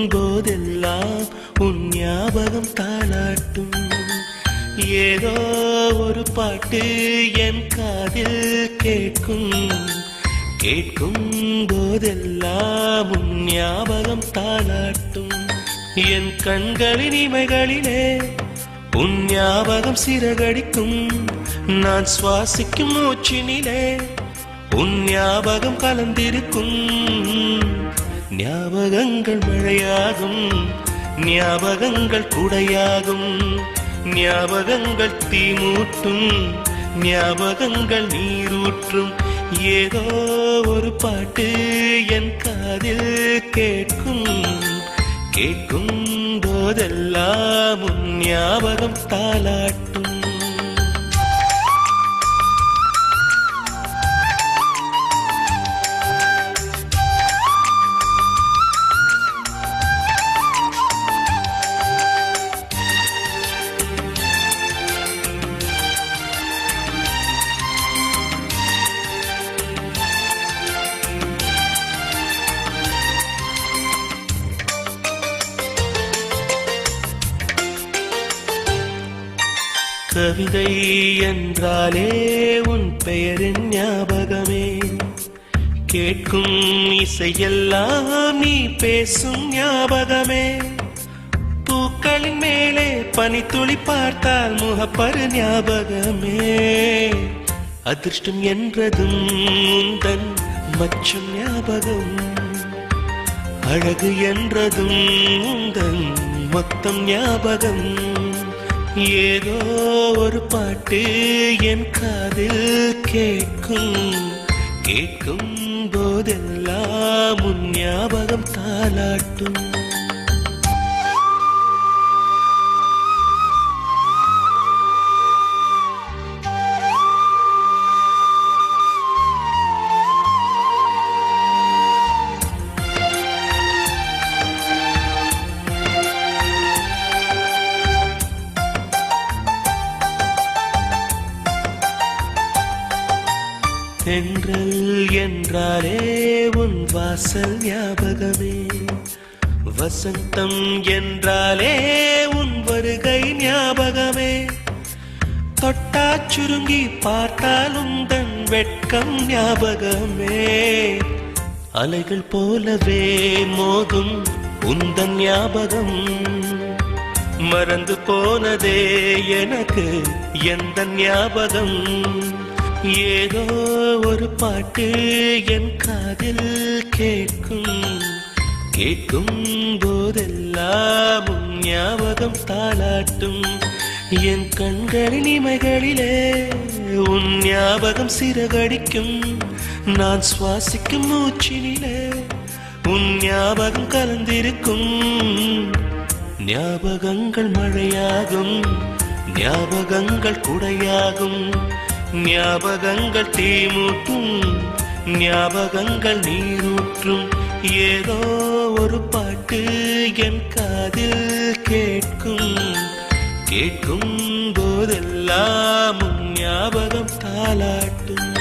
போதெல்லாம் உன் ஞாபகம் தாளாட்டும். ஏதோ ஒரு பாட்டு என் காதில் கேட்கும். கேட்கும் போதெல்லாம் உன் ஞாபகம் தாளாட்டும். என் கண்களின் இமைகளிலே உன் ஞாபகம் சிறகடிக்கும். நான் சுவாசிக்கும் மூச்சினிலே உன் ஞாபகம் கலந்திருக்கும். ஞாபகங்கள் மழையாகும், ஞாபகங்கள் குடையாகும், ஞாபகங்கள் தீமூட்டும், ஞாபகங்கள் நீரூற்றும். ஏதோ ஒரு பாட்டு என் காதில் கேட்கும். கேட்கும் போதெல்லாம் உன் ஞாபகம் தாளாட்டும். கவிதை என்றாலே உன் பெயரின் ஞாபகமே. கேட்கும் இசையெல்லாம் நீ பேசும் ஞாபகமே. பூக்களின் மேலே பனித்துளி பார்த்தால் முகப்பரு ஞாபகமே. அதிர்ஷ்டம் என்றதும் உந்தன் மச்சும் ஞாபகம். அழகு என்றதும் உந்தன் மொத்தம் ஞாபகம். ஏதோ ஒரு பாட்டு என் காதில் கேட்கும். கேட்கும் போதெல்லாம் உன் ஞாபகம் தாளாட்டும். தென்றல் என்றாலே உன் வாசல் ஞாபகமே. வசந்தம் என்றாலே உன் வருகை ஞாபகமே. தொட்டா சுருங்கி பார்த்தால் உந்தன் வெட்கம் ஞாபகமே. அலைகள் போலவே மோதும் உந்தன் ஞாபகம். மறந்து போனதே எனக்கு எந்த ஞாபகம். ஏதோ ஒரு பாட்டு என் காதில் கேட்கும். கேட்கும் போதெல்லாம் உன் ஞாபகம் தாளாட்டும். என் கண்களின் இமைகளிலே உன் ஞாபகம் சிறகடிக்கும். நான் சுவாசிக்கும் மூச்சினிலே உன் ஞாபகம் கலந்திருக்கும். ஞாபகங்கள் மழையாகும், ஞாபகங்கள் குடையாகும், ஞாபகங்கள் தீமூட்டும், ஞாபகங்கள் நீரூற்றும். ஏதோ ஒரு பாட்டு என் காதில் கேட்கும். கேட்கும் போதெல்லாம் உன் ஞாபகம் தாளாட்டும்.